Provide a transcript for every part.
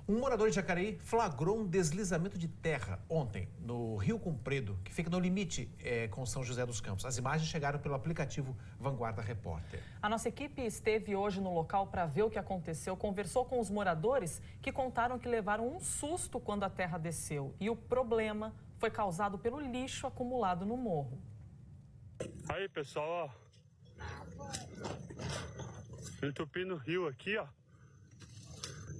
Um morador de Jacareí flagrou um deslizamento de terra ontem no Rio Comprido, que fica no limite com São José dos Campos. As imagens chegaram pelo aplicativo Vanguarda Repórter. A nossa equipe esteve hoje no local para ver o que aconteceu, conversou com os moradores que contaram que levaram um susto quando a terra desceu. E o problema foi causado pelo lixo acumulado no morro. Aí, pessoal, ó. Entupindo o rio aqui, ó.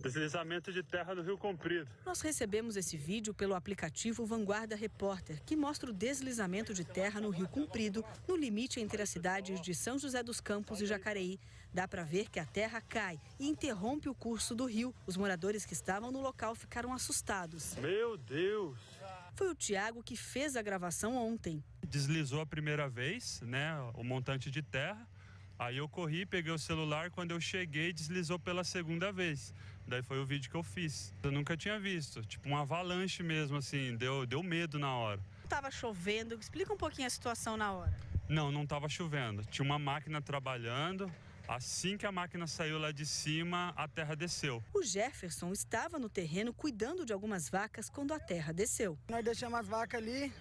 Deslizamento de terra no Rio Comprido. Nós recebemos esse vídeo pelo aplicativo Vanguarda Repórter, que mostra o deslizamento de terra no Rio Comprido, no limite entre as cidades de São José dos Campos e Jacareí. Dá para ver que a terra cai e interrompe o curso do rio. Os moradores que estavam no local ficaram assustados. Meu Deus! Foi o Tiago que fez a gravação ontem. Deslizou a primeira vez, né, o montante de terra. Aí eu corri, peguei o celular, quando eu cheguei, deslizou pela segunda vez. Daí foi o vídeo que eu fiz. Eu nunca tinha visto, tipo uma avalanche mesmo, assim, deu medo na hora. Estava chovendo, explica um pouquinho a situação na hora. Não estava chovendo, tinha uma máquina trabalhando. Assim que a máquina saiu lá de cima, a terra desceu. O Jefferson estava no terreno cuidando de algumas vacas quando a terra desceu. Nós deixamos as vacas ali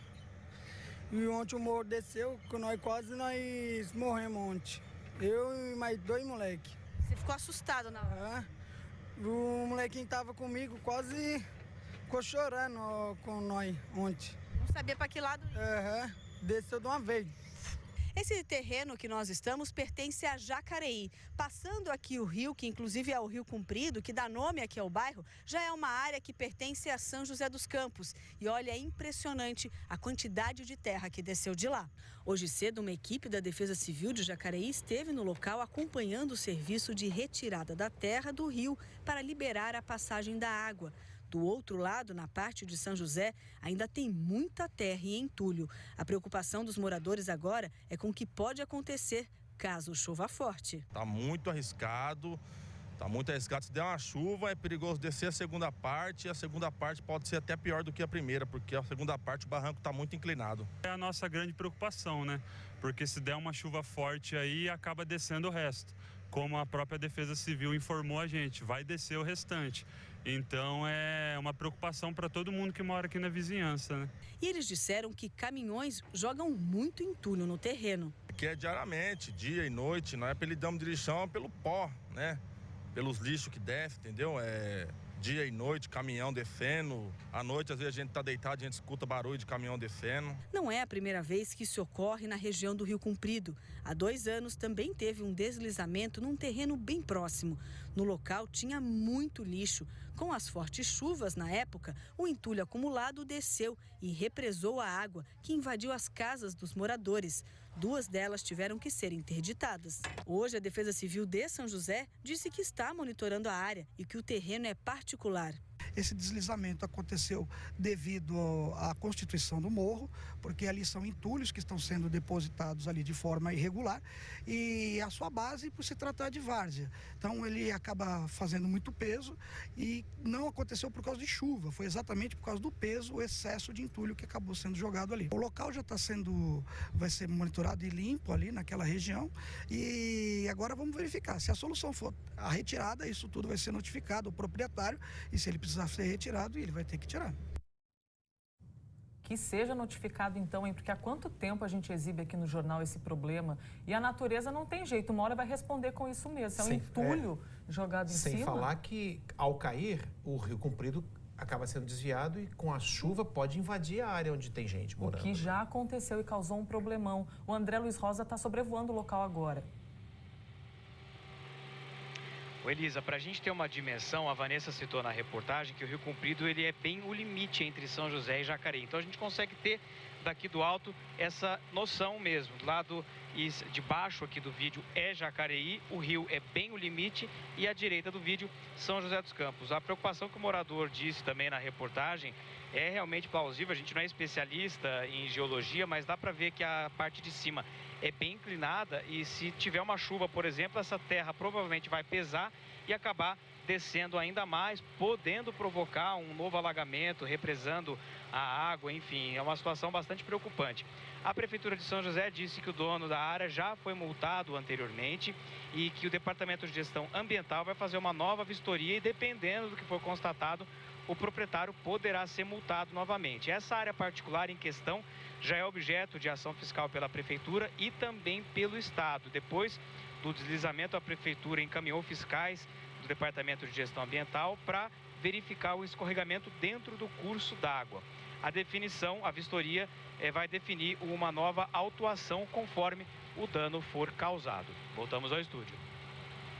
e ontem o morro desceu, que nós morremos ontem. Eu e mais 2 moleques. Você ficou assustado na hora? O molequinho estava comigo, quase ficou chorando com nós ontem. Não sabia para que lado ir. Desceu de uma vez. Esse terreno que nós estamos pertence a Jacareí. Passando aqui o rio, que inclusive é o Rio Comprido, que dá nome aqui ao bairro, já é uma área que pertence a São José dos Campos. E olha, é impressionante a quantidade de terra que desceu de lá. Hoje cedo, uma equipe da Defesa Civil de Jacareí esteve no local acompanhando o serviço de retirada da terra do rio para liberar a passagem da água. Do outro lado, na parte de São José, ainda tem muita terra e entulho. A preocupação dos moradores agora é com o que pode acontecer caso chova forte. Está muito arriscado. Se der uma chuva, é perigoso descer a segunda parte. E a segunda parte pode ser até pior do que a primeira, porque a segunda parte o barranco está muito inclinado. É a nossa grande preocupação, né? Porque se der uma chuva forte aí, acaba descendo o resto. Como a própria Defesa Civil informou a gente, vai descer o restante. Então é uma preocupação para todo mundo que mora aqui na vizinhança, né? E eles disseram que caminhões jogam muito entulho no terreno. Aqui é diariamente, dia e noite, nós apelidamos de lixão pelo pó, né? Pelos lixos que desce, entendeu? Dia e noite, caminhão descendo. À noite, às vezes, a gente está deitado, a gente escuta barulho de caminhão descendo. Não é a primeira vez que isso ocorre na região do Rio Comprido. Há 2 anos também teve um deslizamento num terreno bem próximo. No local tinha muito lixo. Com as fortes chuvas na época, o entulho acumulado desceu e represou a água, que invadiu as casas dos moradores. 2 delas tiveram que ser interditadas. Hoje, a Defesa Civil de São José disse que está monitorando a área e que o terreno é particular. Esse deslizamento aconteceu devido à constituição do morro, porque ali são entulhos que estão sendo depositados ali de forma irregular e a sua base por se tratar de várzea. Então ele acaba fazendo muito peso e não aconteceu por causa de chuva, foi exatamente por causa do peso, o excesso de entulho que acabou sendo jogado ali. O local já vai ser monitorado e limpo ali naquela região e agora vamos verificar. Se a solução for a retirada, isso tudo vai ser notificado ao proprietário e se ele precisar ser retirado, ele vai ter que tirar. Que seja notificado então, hein? Porque há quanto tempo a gente exibe aqui no jornal esse problema e a natureza não tem jeito, uma hora vai responder com isso mesmo. É um entulho jogado em cima. Sem falar que ao cair, o Rio Comprido acaba sendo desviado e com a chuva pode invadir a área onde tem gente morando. O que já aconteceu e causou um problemão. O André Luiz Rosa está sobrevoando o local agora. Ô Elisa, para a gente ter uma dimensão, a Vanessa citou na reportagem que o Rio Comprido ele é bem o limite entre São José e Jacareí. Então a gente consegue ter daqui do alto essa noção mesmo. Do lado de baixo aqui do vídeo é Jacareí, o rio é bem o limite e à direita do vídeo São José dos Campos. A preocupação que o morador disse também na reportagem é realmente plausível. A gente não é especialista em geologia, mas dá para ver que a parte de cima é bem inclinada e se tiver uma chuva, por exemplo, essa terra provavelmente vai pesar e acabar descendo ainda mais, podendo provocar um novo alagamento, represando a água, enfim, é uma situação bastante preocupante. A Prefeitura de São José disse que o dono da área já foi multado anteriormente e que o Departamento de Gestão Ambiental vai fazer uma nova vistoria e, dependendo do que for constatado, o proprietário poderá ser multado novamente. Essa área particular em questão já é objeto de ação fiscal pela Prefeitura e também pelo Estado. Depois do deslizamento, a Prefeitura encaminhou fiscais do Departamento de Gestão Ambiental para verificar o escorregamento dentro do curso d'água. A definição, a vistoria, vai definir uma nova autuação conforme o dano for causado. Voltamos ao estúdio.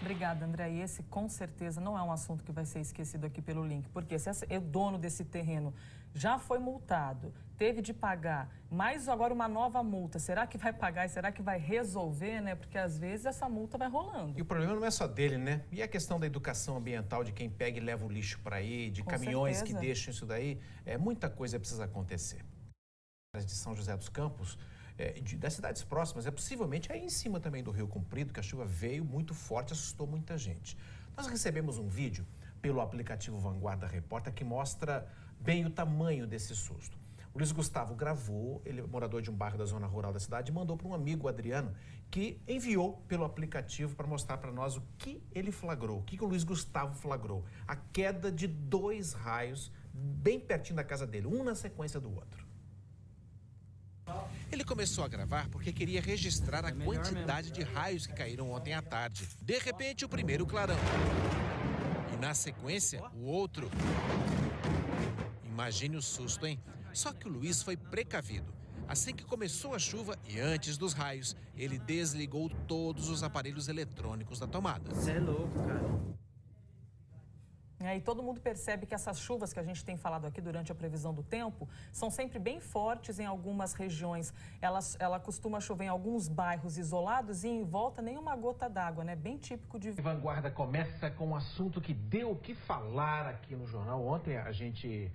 Obrigada, André. E esse, com certeza, não é um assunto que vai ser esquecido aqui pelo link, porque se o dono desse terreno já foi multado, teve de pagar, mais agora uma nova multa, será que vai pagar e será que vai resolver, né? Porque às vezes essa multa vai rolando. E o problema não é só dele, né? E a questão da educação ambiental, de quem pega e leva o lixo para aí, de caminhões que deixam isso daí, muita coisa precisa acontecer. De São José dos Campos, das cidades próximas, possivelmente aí em cima também do Rio Comprido, que a chuva veio muito forte, assustou muita gente. Nós recebemos um vídeo pelo aplicativo Vanguarda Repórter que mostra bem o tamanho desse susto. O Luiz Gustavo gravou, ele é morador de um bairro da zona rural da cidade, e mandou para um amigo, Adriano, que enviou pelo aplicativo para mostrar para nós o que ele flagrou, o que o Luiz Gustavo flagrou. A queda de 2 raios bem pertinho da casa dele, um na sequência do outro. Ele começou a gravar porque queria registrar a quantidade de raios que caíram ontem à tarde. De repente, o primeiro clarão. E na sequência, o outro. Imagine o susto, hein? Só que o Luiz foi precavido. Assim que começou a chuva e antes dos raios, ele desligou todos os aparelhos eletrônicos da tomada. Você é louco, cara. E todo mundo percebe que essas chuvas que a gente tem falado aqui durante a previsão do tempo são sempre bem fortes em algumas regiões. Ela costuma chover em alguns bairros isolados e em volta nem uma gota d'água, né? Bem típico de... Vanguarda começa com um assunto que deu o que falar aqui no jornal. Ontem a gente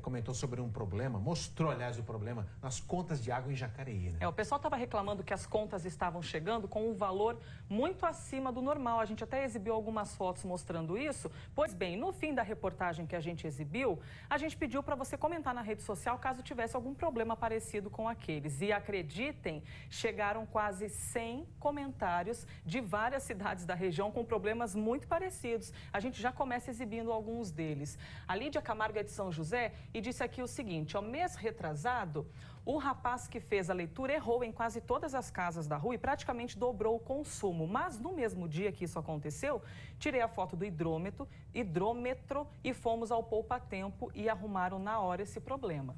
comentou sobre um problema, mostrou, aliás, o problema nas contas de água em Jacareí, né? O pessoal estava reclamando que as contas estavam chegando com um valor muito acima do normal. A gente até exibiu algumas fotos mostrando isso. Pois bem, no fim da reportagem que a gente exibiu, a gente pediu para você comentar na rede social caso tivesse algum problema parecido com aqueles. E acreditem, chegaram quase 100 comentários de várias cidades da região com problemas muito parecidos. A gente já começa exibindo alguns deles. A Lídia Camargo é de São José e disse aqui o seguinte: ao mês retrasado, o rapaz que fez a leitura errou em quase todas as casas da rua e praticamente dobrou o consumo. Mas no mesmo dia que isso aconteceu, tirei a foto do hidrômetro e fomos ao poupa-tempo e arrumaram na hora esse problema.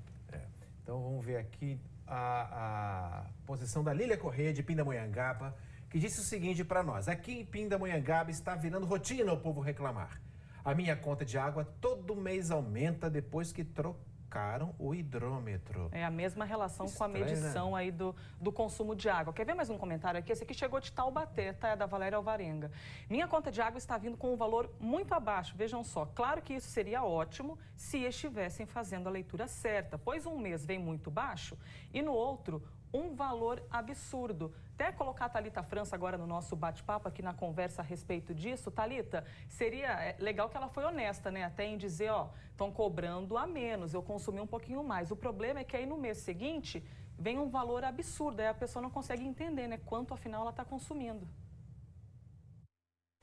Então vamos ver aqui a posição da Lília Corrêa de Pindamonhangaba, que disse o seguinte para nós: aqui em Pindamonhangaba está virando rotina o povo reclamar. A minha conta de água todo mês aumenta depois que trocaram o hidrômetro. É a mesma relação Estranho, com a medição, né, aí do consumo de água. Quer ver mais um comentário aqui? Esse aqui chegou de Taubaté, tá? É da Valéria Alvarenga. Minha conta de água está vindo com um valor muito abaixo, vejam só. Claro que isso seria ótimo se estivessem fazendo a leitura certa, pois um mês vem muito baixo e no outro um valor absurdo. Até colocar a Thalita França agora no nosso bate-papo aqui na conversa a respeito disso. Thalita, seria legal que ela foi honesta, né? Até em dizer, estão cobrando a menos, eu consumi um pouquinho mais. O problema é que aí no mês seguinte vem um valor absurdo, aí a pessoa não consegue entender, né? Quanto afinal ela está consumindo.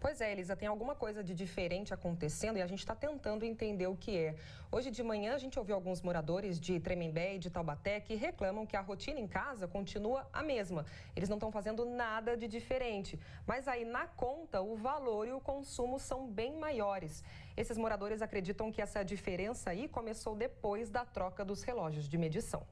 Pois é, Elisa, tem alguma coisa de diferente acontecendo e a gente está tentando entender o que é. Hoje de manhã a gente ouviu alguns moradores de Tremembé e de Taubaté que reclamam que a rotina em casa continua a mesma. Eles não estão fazendo nada de diferente, mas aí na conta o valor e o consumo são bem maiores. Esses moradores acreditam que essa diferença aí começou depois da troca dos relógios de medição.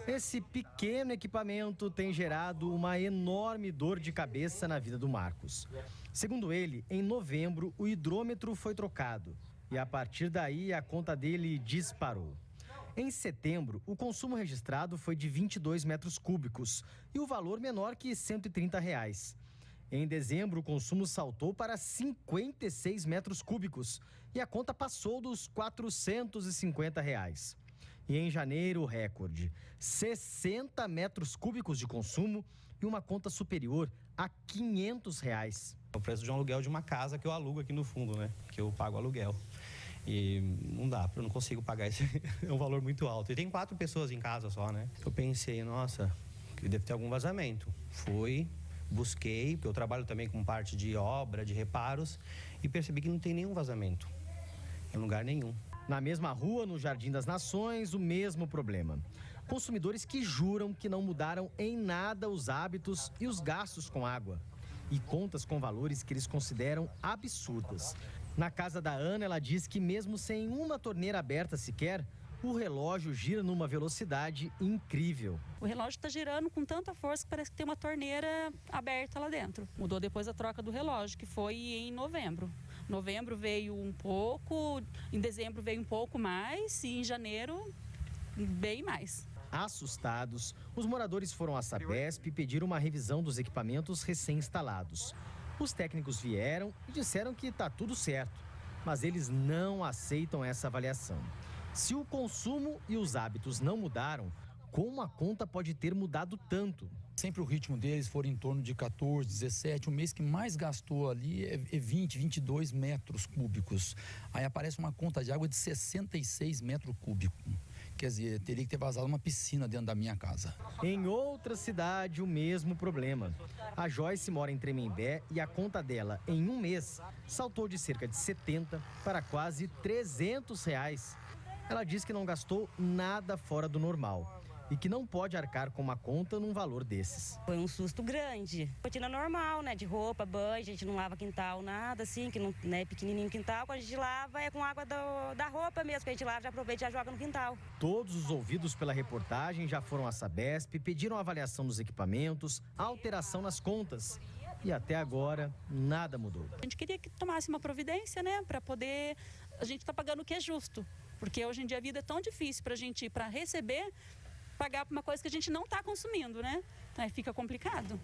Esse pequeno equipamento tem gerado uma enorme dor de cabeça na vida do Marcos. Segundo ele, em novembro, o hidrômetro foi trocado e a partir daí a conta dele disparou. Em setembro, o consumo registrado foi de 22 metros cúbicos e o valor menor que R$ 130. Em dezembro, o consumo saltou para 56 metros cúbicos e a conta passou dos R$ 450. E em janeiro, o recorde, 60 metros cúbicos de consumo e uma conta superior a R$ 500. O preço de um aluguel de uma casa que eu alugo aqui no fundo, né? Que eu pago aluguel. E não dá, eu não consigo pagar esse é um valor muito alto. E tem 4 pessoas em casa só, né? Eu pensei, nossa, que deve ter algum vazamento. Fui, busquei, porque eu trabalho também com parte de obra, de reparos, e percebi que não tem nenhum vazamento, em lugar nenhum. Na mesma rua, no Jardim das Nações, o mesmo problema. Consumidores que juram que não mudaram em nada os hábitos e os gastos com água. E contas com valores que eles consideram absurdas. Na casa da Ana, ela diz que mesmo sem uma torneira aberta sequer, o relógio gira numa velocidade incrível. O relógio está girando com tanta força que parece que tem uma torneira aberta lá dentro. Mudou depois da troca do relógio, que foi em novembro. Novembro veio um pouco, em dezembro veio um pouco mais e em janeiro bem mais. Assustados, os moradores foram à Sabesp e pediram uma revisão dos equipamentos recém-instalados. Os técnicos vieram e disseram que está tudo certo, mas eles não aceitam essa avaliação. Se o consumo e os hábitos não mudaram, como a conta pode ter mudado tanto? Sempre o ritmo deles foi em torno de 14, 17. O mês que mais gastou ali é 20, 22 metros cúbicos. Aí aparece uma conta de água de 66 metros cúbicos. Quer dizer, teria que ter vazado uma piscina dentro da minha casa. Em outra cidade, o mesmo problema. A Joyce mora em Tremembé e a conta dela, em um mês, saltou de cerca de 70 para quase 300 reais. Ela diz que não gastou nada fora do normal e que não pode arcar com uma conta num valor desses. Foi um susto grande. Rotina normal, né? De roupa, banho, a gente não lava quintal, nada assim, que não é pequenininho quintal. Quando a gente lava é com água da roupa mesmo, que a gente lava, já aproveita e já joga no quintal. Todos os ouvidos pela reportagem já foram à Sabesp, pediram avaliação dos equipamentos, alteração nas contas. E até agora, nada mudou. A gente queria que tomasse uma providência, né? Para poder... A gente está pagando o que é justo. Porque hoje em dia a vida é tão difícil para a gente, para receber, pagar por uma coisa que a gente não está consumindo, né? Então aí fica complicado.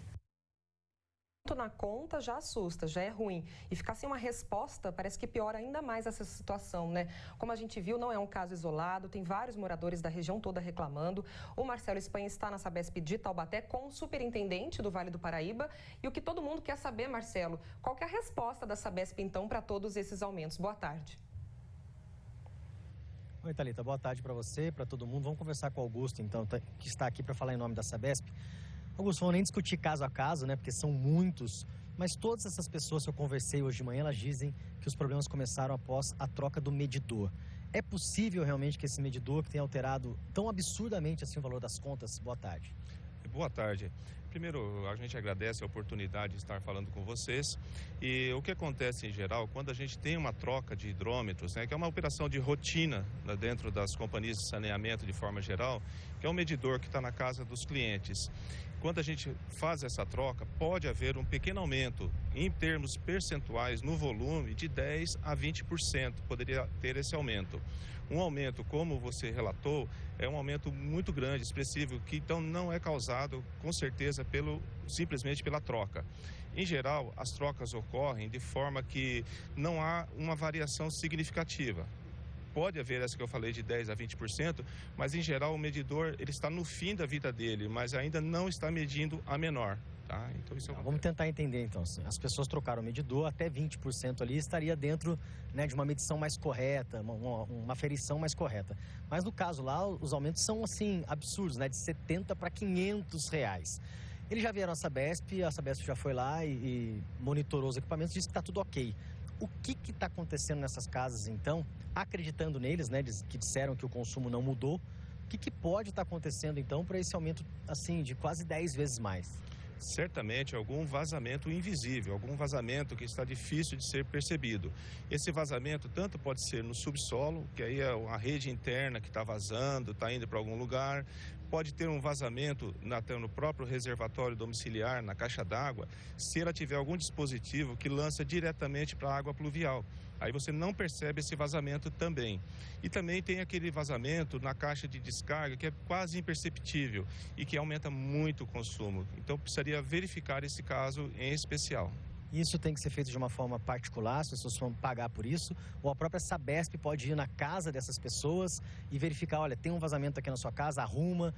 Na conta já assusta, já é ruim. E ficar sem uma resposta parece que piora ainda mais essa situação, né? Como a gente viu, não é um caso isolado, tem vários moradores da região toda reclamando. O Marcelo Espanha está na Sabesp de Taubaté com o superintendente do Vale do Paraíba. E o que todo mundo quer saber, Marcelo, qual que é a resposta da Sabesp, então, para todos esses aumentos? Boa tarde. Oi, Thalita, boa tarde para você, para todo mundo. Vamos conversar com o Augusto, então, que está aqui para falar em nome da Sabesp. Augusto, não vou nem discutir caso a caso, né, porque são muitos, mas todas essas pessoas que eu conversei hoje de manhã, elas dizem que os problemas começaram após a troca do medidor. É possível realmente que esse medidor que tenha alterado tão absurdamente assim o valor das contas? Boa tarde. Boa tarde. Primeiro, a gente agradece a oportunidade de estar falando com vocês. E o que acontece em geral, quando a gente tem uma troca de hidrômetros, né, que é uma operação de rotina dentro das companhias de saneamento de forma geral, que é um medidor que está na casa dos clientes. Quando a gente faz essa troca, pode haver um pequeno aumento em termos percentuais no volume de 10% a 20%, poderia ter esse aumento. Um aumento, como você relatou, é um aumento muito grande, expressivo, que então não é causado, com certeza, simplesmente pela troca. Em geral, as trocas ocorrem de forma que não há uma variação significativa. Pode haver essa que eu falei de 10% a 20%, mas em geral o medidor ele está no fim da vida dele, mas ainda não está medindo a menor. Tá? Então, isso vamos tentar entender então. As pessoas trocaram o medidor, até 20% ali estaria dentro, né, de uma medição mais correta, uma aferição mais correta. Mas no caso lá, os aumentos são assim absurdos, né, de 70 para 500 reais. Eles já vieram à Sabesp, a Sabesp já foi lá e monitorou os equipamentos e disse que está tudo ok. O que está acontecendo nessas casas, então, acreditando neles, né, que disseram que o consumo não mudou, o que pode estar acontecendo, então, para esse aumento, assim, de quase 10 vezes mais? Certamente algum vazamento invisível, algum vazamento que está difícil de ser percebido. Esse vazamento tanto pode ser no subsolo, que aí é a rede interna que está vazando, está indo para algum lugar. Pode ter um vazamento no próprio reservatório domiciliar, na caixa d'água, se ela tiver algum dispositivo que lança diretamente para a água pluvial. Aí você não percebe esse vazamento também. E também tem aquele vazamento na caixa de descarga que é quase imperceptível e que aumenta muito o consumo. Então precisaria verificar esse caso em especial. Isso tem que ser feito de uma forma particular, as pessoas vão pagar por isso, ou a própria Sabesp pode ir na casa dessas pessoas e verificar, olha, tem um vazamento aqui na sua casa, arruma,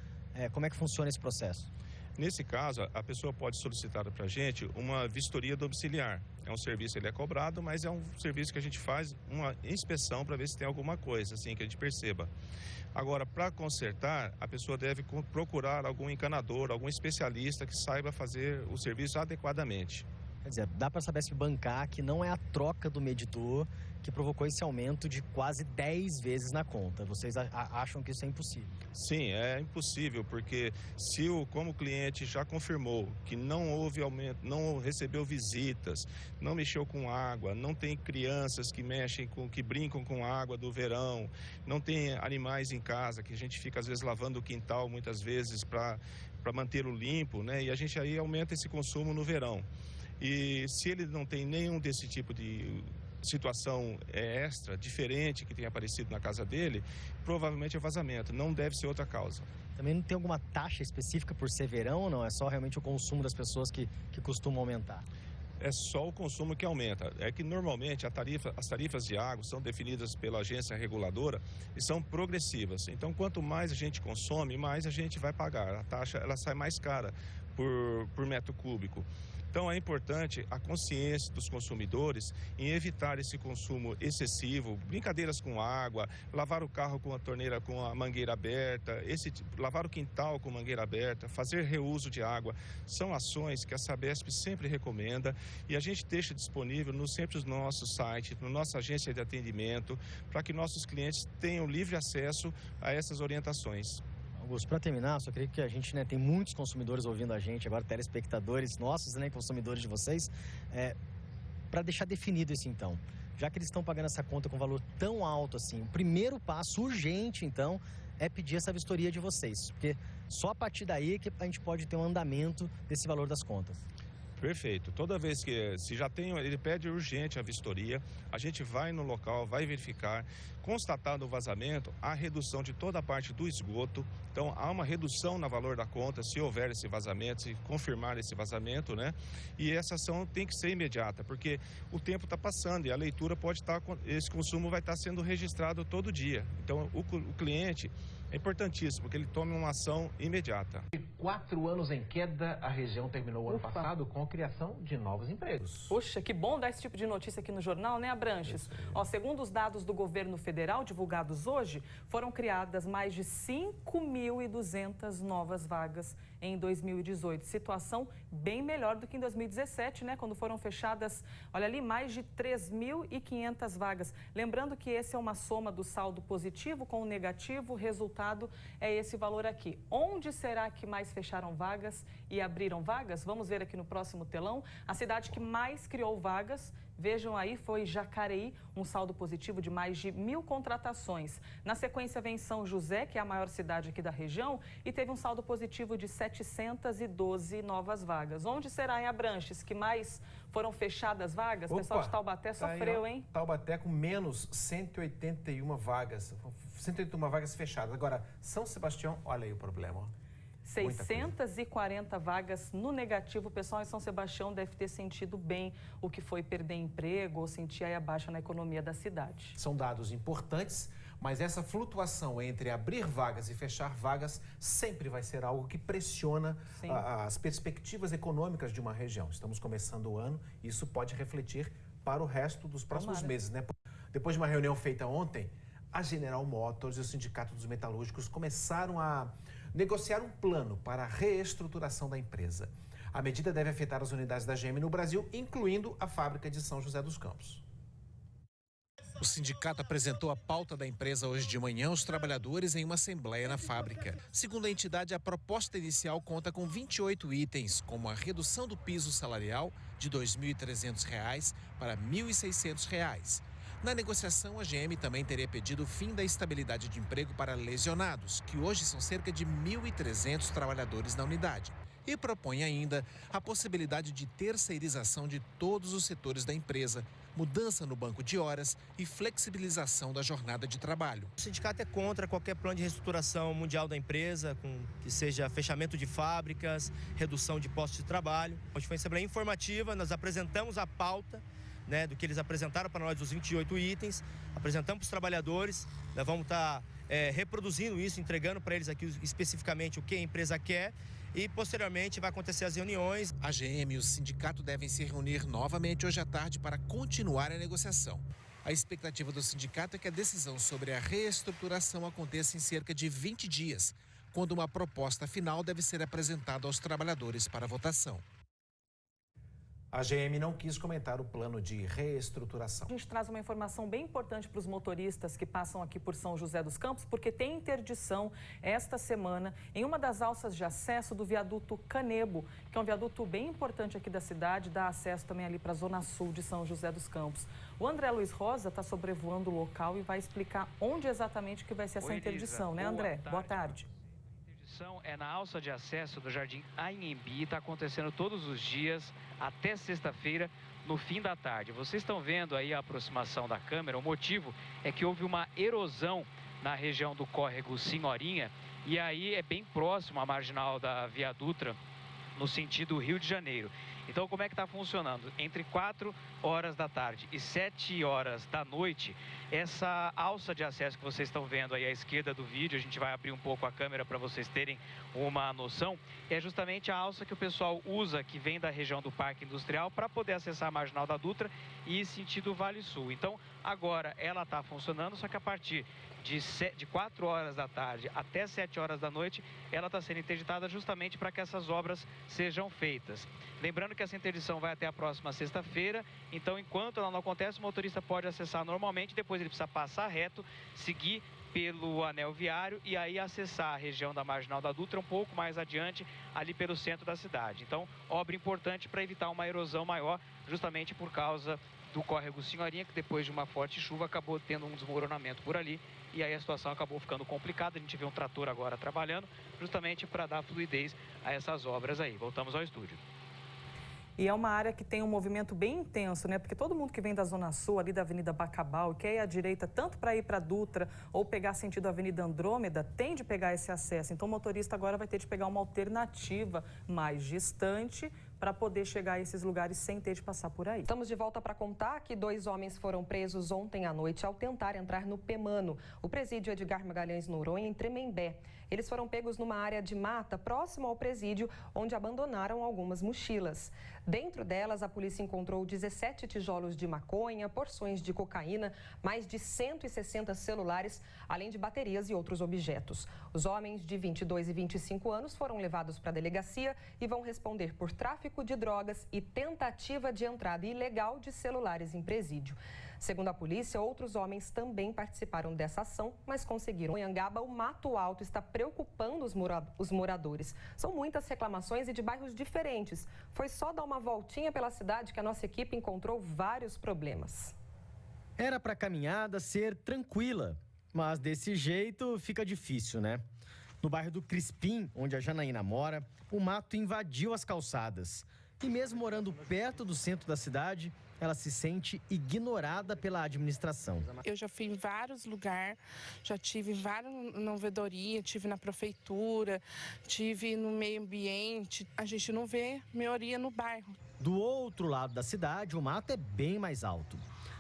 como é que funciona esse processo? Nesse caso, a pessoa pode solicitar para a gente uma vistoria domiciliar. É um serviço, ele é cobrado, mas é um serviço que a gente faz uma inspeção para ver se tem alguma coisa, assim, que a gente perceba. Agora, para consertar, a pessoa deve procurar algum encanador, algum especialista que saiba fazer o serviço adequadamente. Quer dizer, dá para saber se bancar que não é a troca do medidor que provocou esse aumento de quase 10 vezes na conta. Vocês acham que isso é impossível? Sim, é impossível, porque como o cliente já confirmou que não houve aumento, não recebeu visitas, não mexeu com água, não tem crianças que brincam com água do verão, não tem animais em casa, que a gente fica às vezes lavando o quintal muitas vezes para mantê-lo limpo, né? E a gente aí aumenta esse consumo no verão. E se ele não tem nenhum desse tipo de situação extra, diferente, que tenha aparecido na casa dele, provavelmente é vazamento, não deve ser outra causa. Também não tem alguma taxa específica por ser verão ou não? É só realmente o consumo das pessoas que costumam aumentar? É só o consumo que aumenta. É que normalmente as tarifas de água são definidas pela agência reguladora e são progressivas. Então, quanto mais a gente consome, mais a gente vai pagar. A taxa ela sai mais cara por metro cúbico. Então é importante a consciência dos consumidores em evitar esse consumo excessivo, brincadeiras com água, lavar o carro com a torneira com a mangueira aberta, lavar o quintal com mangueira aberta, fazer reuso de água. São ações que a Sabesp sempre recomenda e a gente deixa disponível sempre no nosso site, na nossa agência de atendimento, para que nossos clientes tenham livre acesso a essas orientações. Augusto, para terminar, só queria que a gente, tem muitos consumidores ouvindo a gente, agora telespectadores nossos, consumidores de vocês, para deixar definido isso então, já que eles estão pagando essa conta com valor tão alto assim, o primeiro passo urgente então é pedir essa vistoria de vocês, porque só a partir daí que a gente pode ter um andamento desse valor das contas. Perfeito. Toda vez que ele pede urgente a vistoria, a gente vai no local, vai verificar, constatado o vazamento, há redução de toda a parte do esgoto. Então, há uma redução no valor da conta se houver esse vazamento, se confirmar esse vazamento, né? E essa ação tem que ser imediata, porque o tempo está passando e a leitura esse consumo vai estar sendo registrado todo dia. Então, o cliente é importantíssimo que ele tome uma ação imediata. 4 anos em queda, a região terminou o ano passado com a criação de novos empregos. Puxa, que bom dar esse tipo de notícia aqui no jornal, né, Abranches? Segundo os dados do governo federal divulgados hoje, foram criadas mais de 5.200 novas vagas em 2018. Situação bem melhor do que em 2017, né, quando foram fechadas, olha ali, mais de 3.500 vagas. Lembrando que esse é uma soma do saldo positivo com o negativo, o resultado é esse valor aqui. Onde será que mais fecharam vagas e abriram vagas? Vamos ver aqui no próximo telão. A cidade que mais criou vagas, vejam aí, foi Jacareí, um saldo positivo de mais de 1.000 contratações. Na sequência vem São José, que é a maior cidade aqui da região, e teve um saldo positivo de 712 novas vagas. Onde será em Abranches que mais foram fechadas vagas? O pessoal de Taubaté sofreu, hein? Taubaté com menos 181 vagas. 181 vagas fechadas. Agora, São Sebastião, olha aí o problema, ó. 640 vagas no negativo. O pessoal em São Sebastião deve ter sentido bem o que foi perder emprego ou sentir aí a baixa na economia da cidade. São dados importantes, mas essa flutuação entre abrir vagas e fechar vagas sempre vai ser algo que pressiona as perspectivas econômicas de uma região. Estamos começando o ano e isso pode refletir para o resto dos próximos meses, né? Depois de uma reunião feita ontem, a General Motors e o Sindicato dos Metalúrgicos começaram a negociar um plano para a reestruturação da empresa. A medida deve afetar as unidades da GM no Brasil, incluindo a fábrica de São José dos Campos. O sindicato apresentou a pauta da empresa hoje de manhã aos trabalhadores em uma assembleia na fábrica. Segundo a entidade, a proposta inicial conta com 28 itens, como a redução do piso salarial de R$ 2.300 para R$ 1.600. Na negociação, a GM também teria pedido o fim da estabilidade de emprego para lesionados, que hoje são cerca de 1.300 trabalhadores na unidade. E propõe ainda a possibilidade de terceirização de todos os setores da empresa, mudança no banco de horas e flexibilização da jornada de trabalho. O sindicato é contra qualquer plano de reestruturação mundial da empresa, que seja fechamento de fábricas, redução de postos de trabalho. Hoje foi uma assembleia informativa, nós apresentamos a pauta, do que eles apresentaram para nós, dos 28 itens, apresentamos para os trabalhadores, nós vamos estar reproduzindo isso, entregando para eles aqui especificamente o que a empresa quer e posteriormente vai acontecer as reuniões. A GM e o sindicato devem se reunir novamente hoje à tarde para continuar a negociação. A expectativa do sindicato é que a decisão sobre a reestruturação aconteça em cerca de 20 dias, quando uma proposta final deve ser apresentada aos trabalhadores para votação. A GM não quis comentar o plano de reestruturação. A gente traz uma informação bem importante para os motoristas que passam aqui por São José dos Campos, porque tem interdição esta semana em uma das alças de acesso do viaduto Canebo, que é um viaduto bem importante aqui da cidade, dá acesso também ali para a zona sul de São José dos Campos. O André Luiz Rosa está sobrevoando o local e vai explicar onde exatamente que vai ser essa interdição, né, André? Boa tarde. É na alça de acesso do Jardim Anhembi, está acontecendo todos os dias até sexta-feira, no fim da tarde. Vocês estão vendo aí a aproximação da câmera, o motivo é que houve uma erosão na região do córrego Senhorinha, e aí é bem próximo à marginal da Via Dutra, no sentido Rio de Janeiro. Então, como é que está funcionando? Entre 4 horas da tarde e 7 horas da noite, essa alça de acesso que vocês estão vendo aí à esquerda do vídeo, a gente vai abrir um pouco a câmera para vocês terem uma noção, é justamente a alça que o pessoal usa, que vem da região do Parque Industrial, para poder acessar a marginal da Dutra e ir sentido Vale Sul. Então, agora ela está funcionando, só que a partir de 4 horas da tarde até 7 horas da noite, ela está sendo interditada justamente para que essas obras sejam feitas. Lembrando que essa interdição vai até a próxima sexta-feira, então enquanto ela não acontece, o motorista pode acessar normalmente, depois ele precisa passar reto, seguir pelo anel viário e aí acessar a região da marginal da Dutra um pouco mais adiante, ali pelo centro da cidade. Então, obra importante para evitar uma erosão maior, justamente por causa do córrego Senhorinha, que depois de uma forte chuva acabou tendo um desmoronamento por ali, e aí a situação acabou ficando complicada. A gente vê um trator agora trabalhando, justamente para dar fluidez a essas obras aí. Voltamos ao estúdio. E é uma área que tem um movimento bem intenso, né? Porque todo mundo que vem da Zona Sul, ali da Avenida Bacabal, quer ir à direita tanto para ir para a Dutra ou pegar sentido Avenida Andrômeda, tem de pegar esse acesso. Então o motorista agora vai ter de pegar uma alternativa mais distante para poder chegar a esses lugares sem ter de passar por aí. Estamos de volta para contar que 2 homens foram presos ontem à noite ao tentar entrar no Pemano, o presídio Edgar Magalhães Noronha, em Tremembé. Eles foram pegos numa área de mata próximo ao presídio, onde abandonaram algumas mochilas. Dentro delas, a polícia encontrou 17 tijolos de maconha, porções de cocaína, mais de 160 celulares, além de baterias e outros objetos. Os homens de 22 e 25 anos foram levados para a delegacia e vão responder por tráfico de drogas e tentativa de entrada ilegal de celulares em presídio. Segundo a polícia, outros homens também participaram dessa ação, mas conseguiram. Em Anhangaba, o mato alto está preocupando os moradores. São muitas reclamações e de bairros diferentes. Foi só dar uma voltinha pela cidade que a nossa equipe encontrou vários problemas. Era para a caminhada ser tranquila, mas desse jeito fica difícil, né? No bairro do Crispim, onde a Janaína mora, o mato invadiu as calçadas. E mesmo morando perto do centro da cidade, ela se sente ignorada pela administração. Eu já fui em vários lugares, já tive várias na ouvidoria, tive na prefeitura, tive no meio ambiente. A gente não vê melhoria no bairro. Do outro lado da cidade, o mato é bem mais alto.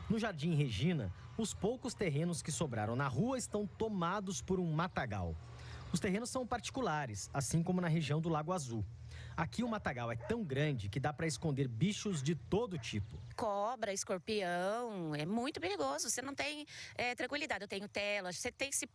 No Jardim Regina, os poucos terrenos que sobraram na rua estão tomados por um matagal. Os terrenos são particulares, assim como na região do Lago Azul. Aqui o matagal é tão grande que dá para esconder bichos de todo tipo. Cobra, escorpião, é muito perigoso. Você não tem tranquilidade. Eu tenho tela, você tem que se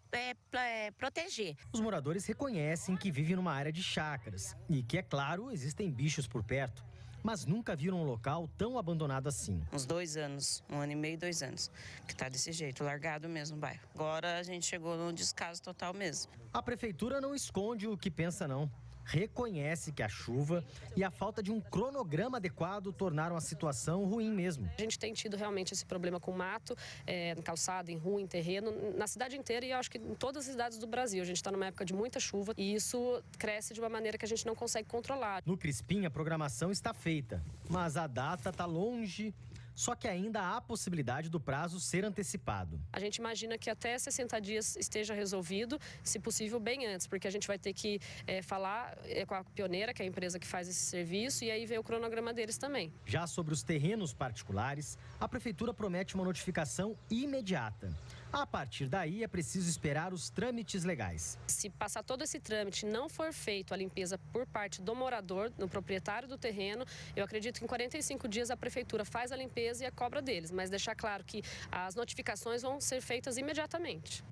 proteger. Os moradores reconhecem que vivem numa área de chácaras e que, é claro, existem bichos por perto. Mas nunca viram um local tão abandonado assim. Uns 2 anos, 1 ano e meio, 2 anos, que tá desse jeito, largado mesmo o bairro. Agora a gente chegou num descaso total mesmo. A prefeitura não esconde o que pensa, não. Reconhece que a chuva e a falta de um cronograma adequado tornaram a situação ruim mesmo. A gente tem tido realmente esse problema com mato, em calçada, em rua, em terreno, na cidade inteira e eu acho que em todas as cidades do Brasil. A gente está numa época de muita chuva e isso cresce de uma maneira que a gente não consegue controlar. No Crispim, a programação está feita, mas a data está longe. Só que ainda há a possibilidade do prazo ser antecipado. A gente imagina que até 60 dias esteja resolvido, se possível bem antes, porque a gente vai ter que falar com a Pioneira, que é a empresa que faz esse serviço, e aí ver o cronograma deles também. Já sobre os terrenos particulares, a prefeitura promete uma notificação imediata. A partir daí, é preciso esperar os trâmites legais. Se passar todo esse trâmite e não for feito a limpeza por parte do morador, do proprietário do terreno, eu acredito que em 45 dias a prefeitura faz a limpeza e a cobra deles, mas deixar claro que as notificações vão ser feitas imediatamente.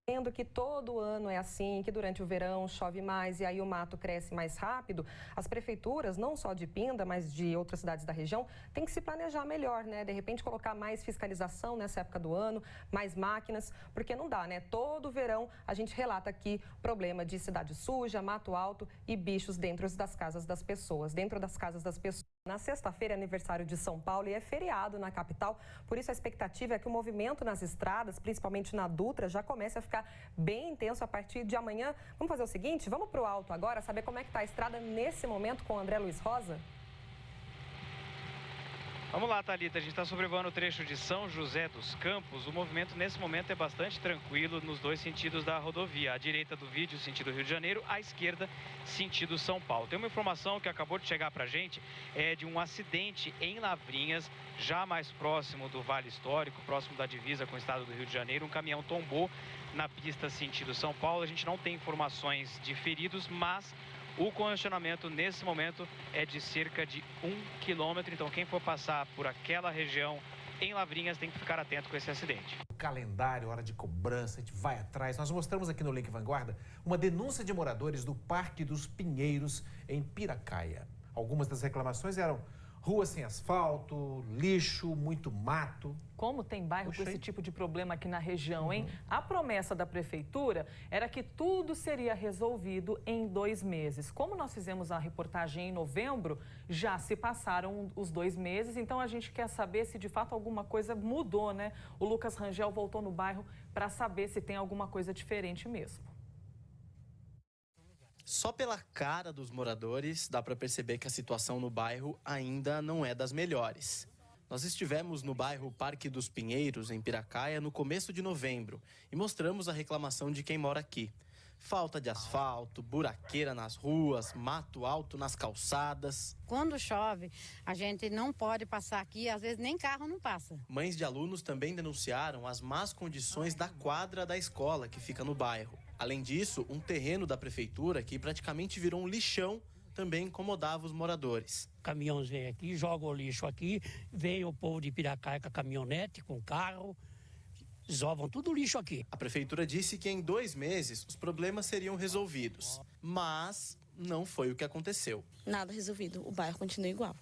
Sendo que todo ano é assim, que durante o verão chove mais e aí o mato cresce mais rápido, as prefeituras, não só de Pinda, mas de outras cidades da região, têm que se planejar melhor, né? De repente colocar mais fiscalização nessa época do ano, mais máquinas, porque não dá, né? Todo verão a gente relata aqui problema de cidade suja, mato alto e bichos dentro das casas das pessoas, Na sexta-feira é aniversário de São Paulo e é feriado na capital, por isso a expectativa é que o movimento nas estradas, principalmente na Dutra, já comece a ficar bem intenso a partir de amanhã. Vamos fazer o seguinte, vamos para o alto agora, saber como é que está a estrada nesse momento com o André Luiz Rosa? Vamos lá, Thalita, a gente está sobrevoando o trecho de São José dos Campos. O movimento nesse momento é bastante tranquilo nos dois sentidos da rodovia. À direita do vídeo, sentido Rio de Janeiro, à esquerda, sentido São Paulo. Tem uma informação que acabou de chegar para a gente, é de um acidente em Lavrinhas, já mais próximo do Vale Histórico, próximo da divisa com o estado do Rio de Janeiro. Um caminhão tombou na pista sentido São Paulo. A gente não tem informações de feridos, mas o congestionamento nesse momento é de cerca de 1 quilômetro. Então, quem for passar por aquela região em Lavrinhas tem que ficar atento com esse acidente. Calendário, hora de cobrança, a gente vai atrás. Nós mostramos aqui no Link Vanguarda uma denúncia de moradores do Parque dos Pinheiros, em Piracaia. Algumas das reclamações eram ruas sem asfalto, lixo, muito mato. Como tem bairro com esse tipo de problema aqui na região, hein? A promessa da prefeitura era que tudo seria resolvido em 2 meses. Como nós fizemos a reportagem em novembro, já se passaram os 2 meses, então a gente quer saber se de fato alguma coisa mudou, né? O Lucas Rangel voltou no bairro para saber se tem alguma coisa diferente mesmo. Só pela cara dos moradores, dá para perceber que a situação no bairro ainda não é das melhores. Nós estivemos no bairro Parque dos Pinheiros, em Piracaia, no começo de novembro e mostramos a reclamação de quem mora aqui. Falta de asfalto, buraqueira nas ruas, mato alto nas calçadas. Quando chove, a gente não pode passar aqui, às vezes nem carro não passa. Mães de alunos também denunciaram as más condições da quadra da escola que fica no bairro. Além disso, um terreno da prefeitura que praticamente virou um lixão também incomodava os moradores. Caminhões vêm aqui, jogam o lixo aqui, vem o povo de Piracaia com a caminhonete, com carro, desovam tudo o lixo aqui. A prefeitura disse que em 2 meses os problemas seriam resolvidos, mas não foi o que aconteceu. Nada resolvido, o bairro continua igual.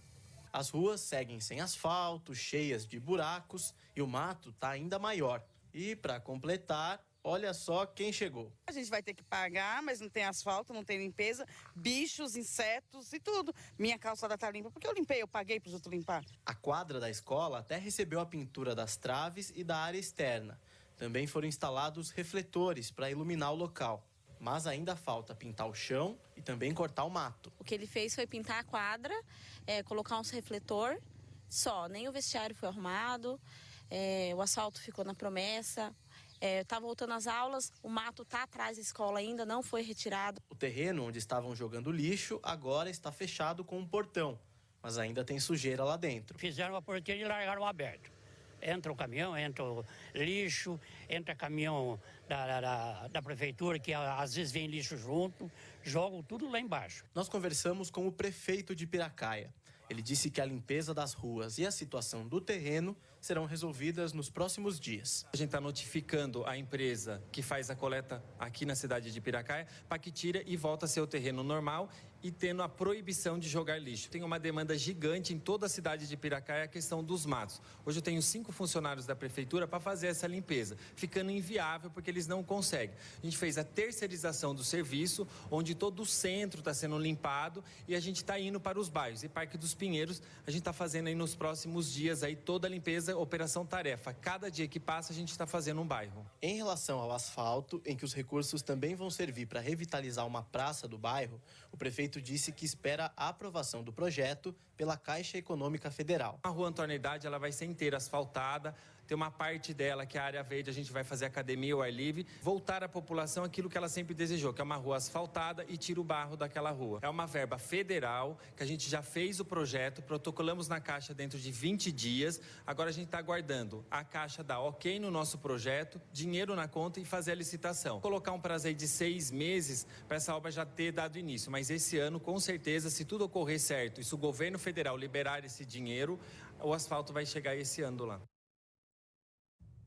As ruas seguem sem asfalto, cheias de buracos e o mato está ainda maior. E para completar, olha só quem chegou. A gente vai ter que pagar, mas não tem asfalto, não tem limpeza, bichos, insetos e tudo. Minha calçada tá limpa, porque eu limpei, eu paguei para os outros limpar. A quadra da escola até recebeu a pintura das traves e da área externa. Também foram instalados refletores para iluminar o local. Mas ainda falta pintar o chão e também cortar o mato. O que ele fez foi pintar a quadra, colocar uns refletor só. Nem o vestiário foi arrumado, o asfalto ficou na promessa. Tá voltando às aulas, o mato tá atrás da escola ainda, não foi retirado. O terreno onde estavam jogando lixo agora está fechado com um portão, mas ainda tem sujeira lá dentro. Fizeram a porteira e largaram aberto. Entra o caminhão, entra o lixo, entra caminhão da prefeitura, que às vezes vem lixo junto, jogam tudo lá embaixo. Nós conversamos com o prefeito de Piracaia. Ele disse que a limpeza das ruas e a situação do terreno serão resolvidas nos próximos dias. A gente está notificando a empresa que faz a coleta aqui na cidade de Piracaia para que tire e volta a ser o terreno normal e tendo a proibição de jogar lixo. Tem uma demanda gigante em toda a cidade de Piracaia, a questão dos matos. Hoje eu tenho 5 funcionários da prefeitura para fazer essa limpeza, ficando inviável porque eles não conseguem. A gente fez a terceirização do serviço, onde todo o centro está sendo limpado e a gente está indo para os bairros. E Parque dos Pinheiros, a gente está fazendo aí nos próximos dias aí toda a limpeza, operação tarefa. Cada dia que passa, a gente está fazendo um bairro. Em relação ao asfalto, em que os recursos também vão servir para revitalizar uma praça do bairro, o prefeito disse que espera a aprovação do projeto pela Caixa Econômica Federal. A Rua Antônio Haddad, ela vai ser inteira asfaltada, tem uma parte dela que é a área verde, a gente vai fazer academia ao ar livre, voltar à população aquilo que ela sempre desejou, que é uma rua asfaltada e tira o barro daquela rua. É uma verba federal, que a gente já fez o projeto, protocolamos na Caixa dentro de 20 dias, agora a gente está aguardando a Caixa dar ok no nosso projeto, dinheiro na conta e fazer a licitação. Colocar um prazo aí de 6 meses para essa obra já ter dado início, mas esse ano, com certeza, se tudo ocorrer certo e se o governo federal liberar esse dinheiro, o asfalto vai chegar esse ano lá.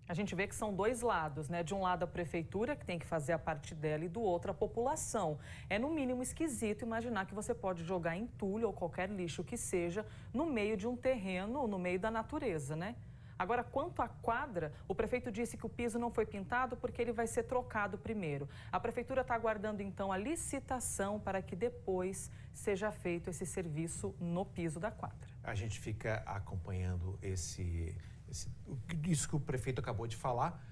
A gente vê que são dois lados, né? De um lado a prefeitura, que tem que fazer a parte dela, e do outro a população. É no mínimo esquisito imaginar que você pode jogar entulho ou qualquer lixo que seja no meio de um terreno, no meio da natureza, né? Agora, quanto à quadra, o prefeito disse que o piso não foi pintado porque ele vai ser trocado primeiro. A prefeitura está aguardando, então, a licitação para que depois seja feito esse serviço no piso da quadra. A gente fica acompanhando isso que o prefeito acabou de falar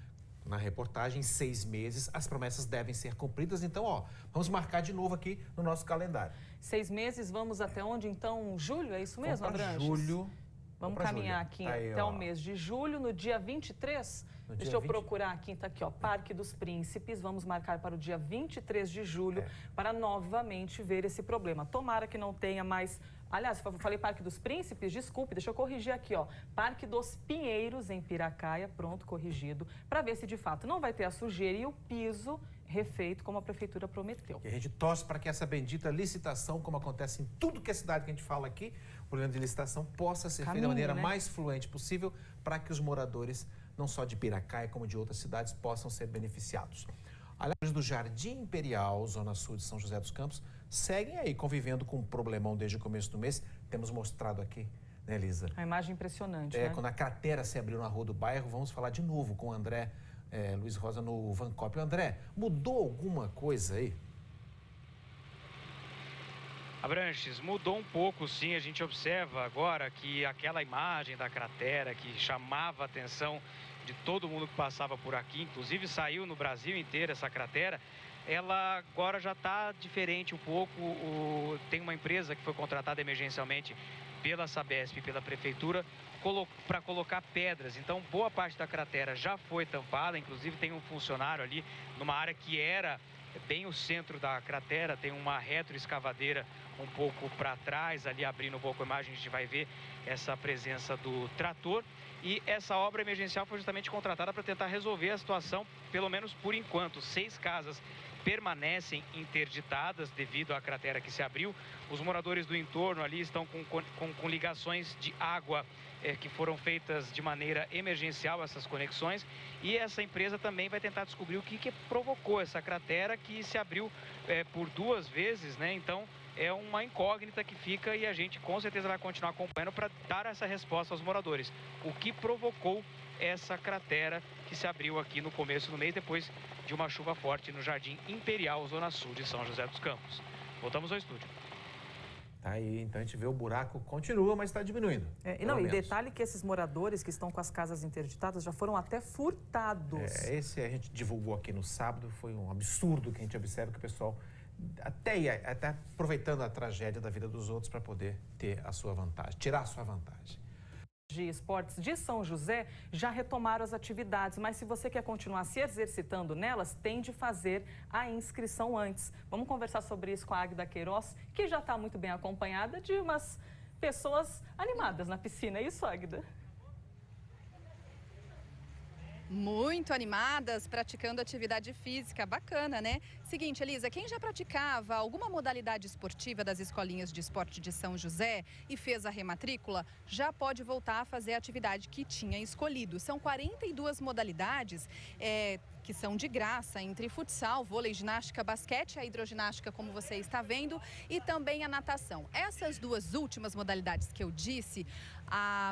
na reportagem, 6 meses, as promessas devem ser cumpridas. Então, vamos marcar de novo aqui no nosso calendário. 6 meses, vamos até onde, então? Julho, é isso mesmo, Abranches? Julho. Vamos caminhar aqui até o mês de julho, no dia 23. Deixa eu procurar aqui, tá aqui, Parque dos Príncipes. Vamos marcar para o dia 23 de julho para novamente ver esse problema. Tomara que não tenha mais... Aliás, eu falei Parque dos Príncipes, desculpe, deixa eu corrigir aqui, Parque dos Pinheiros, em Piracaia, pronto, corrigido, para ver se de fato não vai ter a sujeira e o piso refeito, como a prefeitura prometeu. E a gente torce para que essa bendita licitação, como acontece em tudo que é cidade que a gente fala aqui, o programa de licitação possa ser feito da maneira mais fluente possível para que os moradores, não só de Piracaia, como de outras cidades, possam ser beneficiados. Aliás, do Jardim Imperial, Zona Sul de São José dos Campos, seguem aí convivendo com um problemão desde o começo do mês. Temos mostrado aqui, né, Elisa? A imagem impressionante, né? Quando a cratera se abriu na rua do bairro, vamos falar de novo com o André Luiz Rosa no Vancop. André, mudou alguma coisa aí? Abranches, mudou um pouco, sim. A gente observa agora que aquela imagem da cratera que chamava a atenção de todo mundo que passava por aqui, inclusive saiu no Brasil inteiro essa cratera, ela agora já está diferente um pouco. Tem uma empresa que foi contratada emergencialmente pela Sabesp e pela Prefeitura para colocar pedras. Então, boa parte da cratera já foi tampada, inclusive tem um funcionário ali numa área que era bem o centro da cratera, tem uma retroescavadeira um pouco para trás, ali abrindo um pouco a imagem, a gente vai ver essa presença do trator. E essa obra emergencial foi justamente contratada para tentar resolver a situação, pelo menos por enquanto. 6 casas permanecem interditadas devido à cratera que se abriu. Os moradores do entorno ali estão com ligações de água que foram feitas de maneira emergencial, essas conexões. E essa empresa também vai tentar descobrir o que provocou essa cratera que se abriu por 2 vezes, né? Então, é uma incógnita que fica e a gente com certeza vai continuar acompanhando para dar essa resposta aos moradores. O que provocou essa cratera que se abriu aqui no começo do mês, depois de uma chuva forte no Jardim Imperial, Zona Sul de São José dos Campos. Voltamos ao estúdio. Tá aí, então a gente vê o buraco continua, mas está diminuindo. E detalhe que esses moradores que estão com as casas interditadas já foram até furtados. Esse a gente divulgou aqui no sábado, foi um absurdo que a gente observa que o pessoal até aproveitando a tragédia da vida dos outros para poder ter a sua vantagem, tirar a sua vantagem. De esportes de São José já retomaram as atividades, mas se você quer continuar se exercitando nelas, tem de fazer a inscrição antes. Vamos conversar sobre isso com a Águida Queiroz, que já está muito bem acompanhada de umas pessoas animadas na piscina. É isso, Águida? Muito animadas, praticando atividade física. Bacana, né? Seguinte, Elisa, quem já praticava alguma modalidade esportiva das escolinhas de esporte de São José e fez a rematrícula, já pode voltar a fazer a atividade que tinha escolhido. São 42 modalidades que são de graça, entre futsal, vôlei, ginástica, basquete, a hidroginástica, como você está vendo, e também a natação. Essas 2 últimas modalidades que eu disse,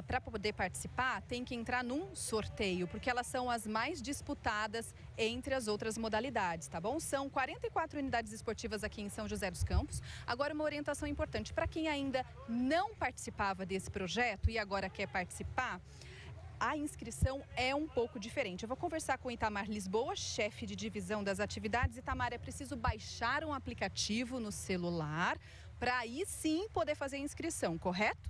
para poder participar, tem que entrar num sorteio, porque elas são as mais disputadas entre as outras modalidades, tá bom? São 44 unidades esportivas aqui em São José dos Campos. Agora, uma orientação importante para quem ainda não participava desse projeto e agora quer participar, a inscrição é um pouco diferente. Eu vou conversar com Itamar Lisboa, chefe de divisão das atividades. Itamar, é preciso baixar um aplicativo no celular para aí sim poder fazer a inscrição, correto?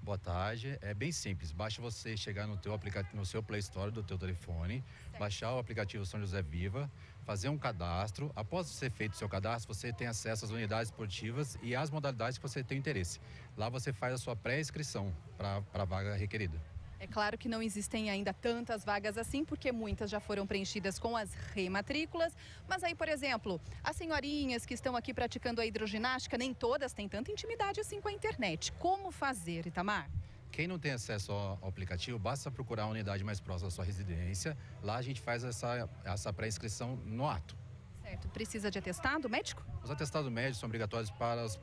Boa tarde. É bem simples. Basta você chegar no teu aplicativo, no seu Play Store do teu telefone, baixar o aplicativo São José Viva, fazer um cadastro. Após ser feito o seu cadastro, você tem acesso às unidades esportivas e às modalidades que você tem interesse. Lá você faz a sua pré-inscrição para a vaga requerida. É claro que não existem ainda tantas vagas assim, porque muitas já foram preenchidas com as rematrículas. Mas aí, por exemplo, as senhorinhas que estão aqui praticando a hidroginástica, nem todas têm tanta intimidade assim com a internet. Como fazer, Itamar? Quem não tem acesso ao aplicativo, basta procurar a unidade mais próxima da sua residência. Lá a gente faz essa pré-inscrição no ato. Certo. Precisa de atestado médico? Os atestados médicos são obrigatórios para os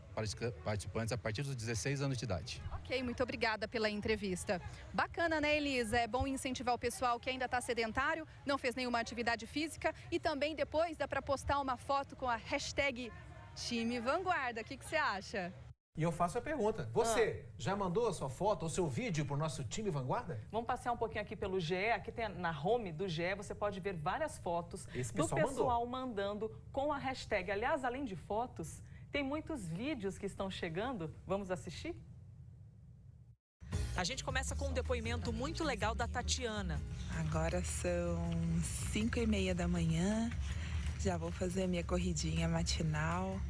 participantes a partir dos 16 anos de idade. Ok, muito obrigada pela entrevista. Bacana, né, Elisa? É bom incentivar o pessoal que ainda está sedentário, não fez nenhuma atividade física e também depois dá para postar uma foto com a hashtag Time Vanguarda. O que você acha? E eu faço a pergunta. Você já mandou a sua foto ou seu vídeo para o nosso Time Vanguarda? Vamos passear um pouquinho aqui pelo GE. Aqui tem na home do GE, você pode ver várias fotos do pessoal mandando com a hashtag. Aliás, além de fotos, tem muitos vídeos que estão chegando. Vamos assistir? A gente começa com um depoimento muito legal da Tatiana. Agora são 5h30 da manhã. Já vou fazer a minha corridinha matinal.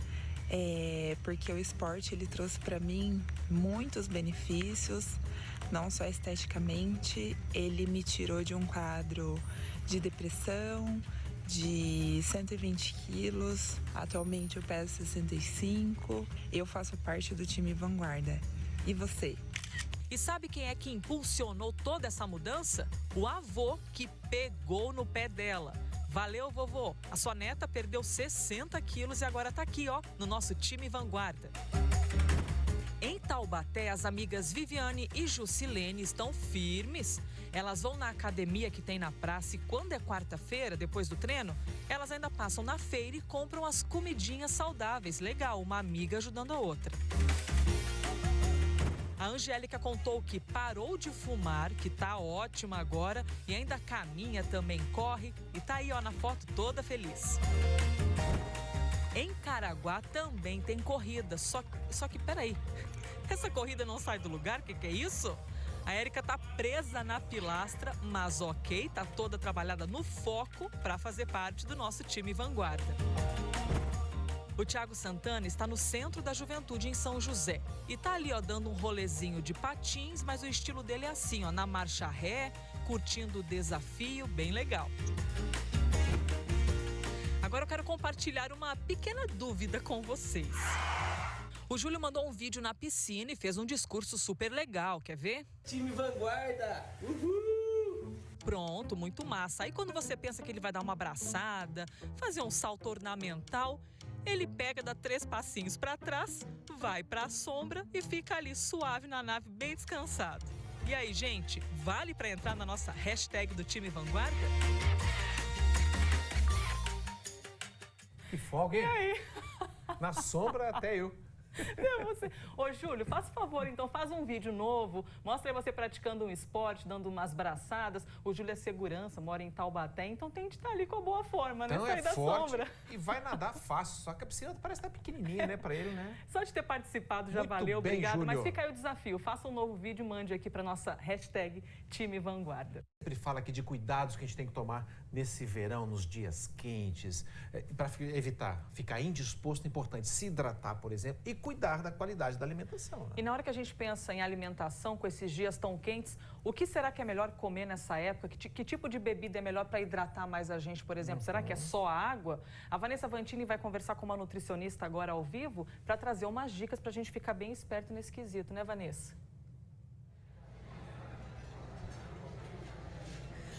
Porque o esporte ele trouxe para mim muitos benefícios, não só esteticamente, ele me tirou de um quadro de depressão, de 120 quilos, atualmente eu peso 65, eu faço parte do time Vanguarda. E você? E sabe quem é que impulsionou toda essa mudança? O avô que pegou no pé dela. Valeu, vovô. A sua neta perdeu 60 quilos e agora tá aqui, ó, no nosso Time Vanguarda. Em Taubaté, as amigas Viviane e Jusilene estão firmes. Elas vão na academia que tem na praça e quando é quarta-feira, depois do treino, elas ainda passam na feira e compram as comidinhas saudáveis. Legal, uma amiga ajudando a outra. A Angélica contou que parou de fumar, que tá ótima agora e ainda caminha, também corre e tá aí, ó, na foto toda feliz. Em Caraguá também tem corrida, só que peraí, essa corrida não sai do lugar, o que é isso? A Érica tá presa na pilastra, mas ok, tá toda trabalhada no foco para fazer parte do nosso Time Vanguarda. O Thiago Santana está no Centro da Juventude em São José e tá ali, ó, dando um rolezinho de patins, mas o estilo dele é assim, ó, na marcha ré, curtindo o desafio, bem legal. Agora eu quero compartilhar uma pequena dúvida com vocês. O Júlio mandou um vídeo na piscina e fez um discurso super legal, quer ver? Time Vanguarda! Uhul! Pronto, muito massa. Aí quando você pensa que ele vai dar uma abraçada, fazer um salto ornamental, ele pega, dá 3 passinhos para trás, vai para a sombra e fica ali suave na nave, bem descansado. E aí, gente, vale para entrar na nossa hashtag do Time Vanguarda? Que folga, hein? E aí? Na sombra até eu. Você... Ô, Júlio, faz favor, então, faz um vídeo novo, mostra aí você praticando um esporte, dando umas braçadas. O Júlio é segurança, mora em Taubaté, então tem de estar ali com a boa forma, né? Então Sair da forte sombra. E vai nadar fácil, só que a piscina parece estar pequenininha, né, pra ele, né? Só de ter participado já Muito valeu, bem, obrigado. Júlio. Mas fica aí o desafio, faça um novo vídeo e mande aqui para nossa hashtag Time Vanguarda. Sempre fala aqui de cuidados que a gente tem que tomar nesse verão, nos dias quentes, para evitar ficar indisposto, é importante se hidratar, por exemplo, e cuidar da qualidade da alimentação. Né? E na hora que a gente pensa em alimentação com esses dias tão quentes, o que será que é melhor comer nessa época? Que tipo de bebida é melhor para hidratar mais a gente, por exemplo? Será que é só água? A Vanessa Vantini vai conversar com uma nutricionista agora ao vivo para trazer umas dicas para a gente ficar bem esperto nesse quesito, né, Vanessa?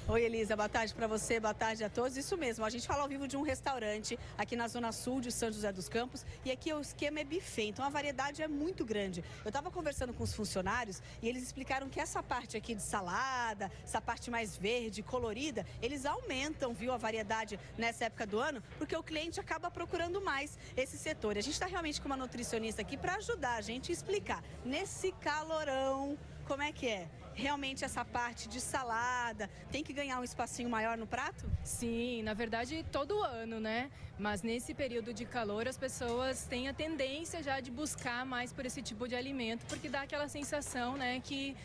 Oi, Elisa, boa tarde para você, boa tarde a todos. Isso mesmo, a gente fala ao vivo de um restaurante aqui na Zona Sul de São José dos Campos e aqui o esquema é buffet, então a variedade é muito grande. Eu estava conversando com os funcionários e eles explicaram que essa parte aqui de salada, essa parte mais verde, colorida, eles aumentam, viu, a variedade nessa época do ano, porque o cliente acaba procurando mais esse setor. E a gente está realmente com uma nutricionista aqui para ajudar a gente a explicar nesse calorão como é que é. realmente essa parte de salada tem que ganhar um espacinho maior no prato? Sim, na verdade todo ano, né? Mas nesse período de calor as pessoas têm a tendência já de buscar mais por esse tipo de alimento, porque dá aquela sensação, né, que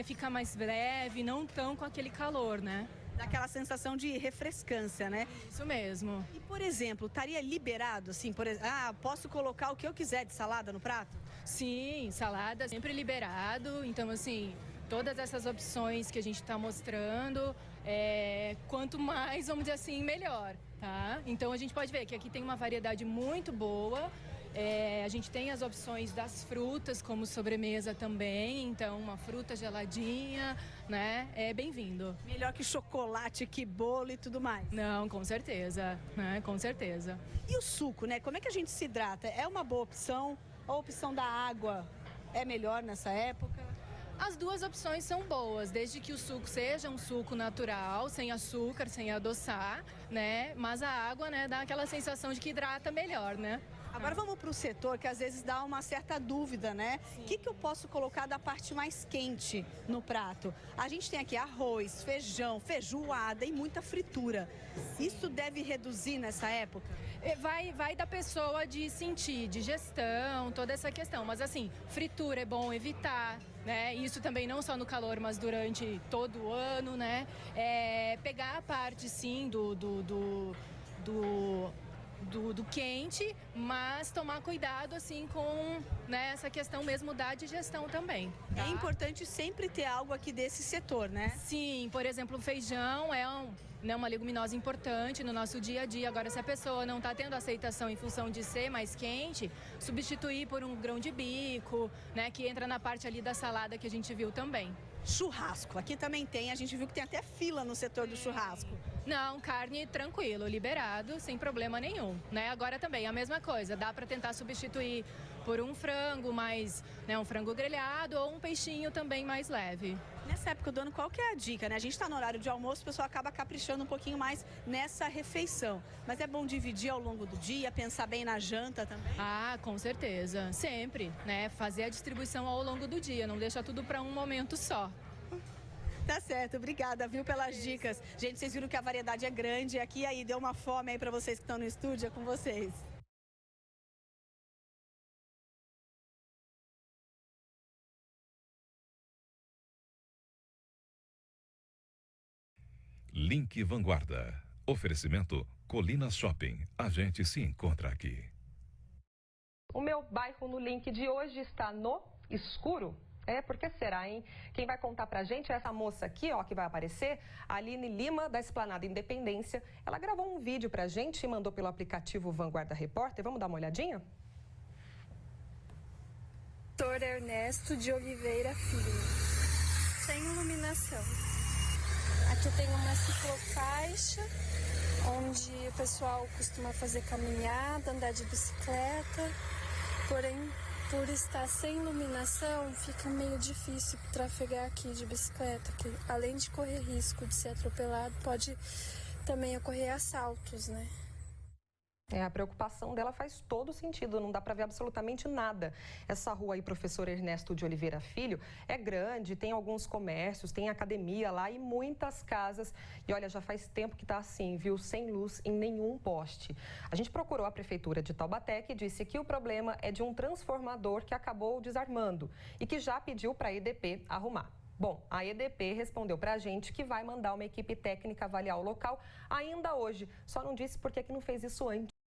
fica mais leve, não tão com aquele calor, né? Daquela sensação de refrescância, né? Isso mesmo. E, por exemplo, estaria liberado, assim, posso colocar o que eu quiser de salada no prato? Sim, salada sempre liberado. Então, assim, todas essas opções que a gente está mostrando, quanto mais, vamos dizer assim, melhor, tá? Então, a gente pode ver que aqui tem uma variedade muito boa. A gente tem as opções das frutas como sobremesa também, então uma fruta geladinha, né? É bem-vindo. Melhor que chocolate, que bolo e tudo mais. Não, com certeza, né? Com certeza. E o suco, né? Como é que a gente se hidrata? É uma boa opção? A opção da água é melhor nessa época? As duas opções são boas, desde que o suco seja um suco natural, sem açúcar, sem adoçar, né? Mas a água, né, dá aquela sensação de que hidrata melhor, né? Agora vamos para o setor que às vezes dá uma certa dúvida, né? O que eu posso colocar da parte mais quente no prato? A gente tem aqui arroz, feijão, feijoada e muita fritura. Isso deve reduzir nessa época? Vai da pessoa de sentir, digestão, toda essa questão. Mas assim, fritura é bom evitar, né? Isso também não só no calor, mas durante todo o ano, né? Pegar a parte, sim, do quente, mas tomar cuidado assim com, né, essa questão mesmo da digestão também. Tá? É importante sempre ter algo aqui desse setor, né? Sim, por exemplo, o feijão é uma leguminosa importante no nosso dia a dia. Agora, se a pessoa não está tendo aceitação em função de ser mais quente, substituir por um grão de bico, né, que entra na parte ali da salada que a gente viu também. Churrasco, aqui também tem, a gente viu que tem até fila no setor do churrasco. Não, carne tranquilo, liberado, sem problema nenhum, né? Agora também a mesma coisa, dá para tentar substituir por um frango mais, né, um frango grelhado ou um peixinho também mais leve. Nessa época do ano, qual que é a dica, né? A gente está no horário de almoço, o pessoal acaba caprichando um pouquinho mais nessa refeição. Mas é bom dividir ao longo do dia, pensar bem na janta também? Ah, com certeza, sempre, né? Fazer a distribuição ao longo do dia, não deixar tudo para um momento só. Tá certo, obrigada, viu, pelas dicas. Gente, vocês viram que a variedade é grande. Aqui aí deu uma fome aí para vocês que estão no estúdio, é com vocês. Link Vanguarda. Oferecimento Colina Shopping. A gente se encontra aqui. O meu bairro no Link de hoje está no escuro. Por que será, hein? Quem vai contar pra gente é essa moça aqui, ó, que vai aparecer, a Aline Lima, da Esplanada Independência. Ela gravou um vídeo pra gente e mandou pelo aplicativo Vanguarda Repórter. Vamos dar uma olhadinha? Doutor Ernesto de Oliveira Filho. Sem iluminação. Aqui tem uma ciclofaixa, onde o pessoal costuma fazer caminhada, andar de bicicleta, porém, por estar sem iluminação, fica meio difícil trafegar aqui de bicicleta, que além de correr risco de ser atropelado, pode também ocorrer assaltos, né? A preocupação dela faz todo sentido, não dá para ver absolutamente nada. Essa rua aí, Professor Ernesto de Oliveira Filho, é grande, tem alguns comércios, tem academia lá e muitas casas. E olha, já faz tempo que tá assim, viu? Sem luz em nenhum poste. A gente procurou a Prefeitura de Taubaté, que disse que o problema é de um transformador que acabou desarmando e que já pediu para a EDP arrumar. Bom, a EDP respondeu para a gente que vai mandar uma equipe técnica avaliar o local ainda hoje. Só não disse por que não fez isso antes.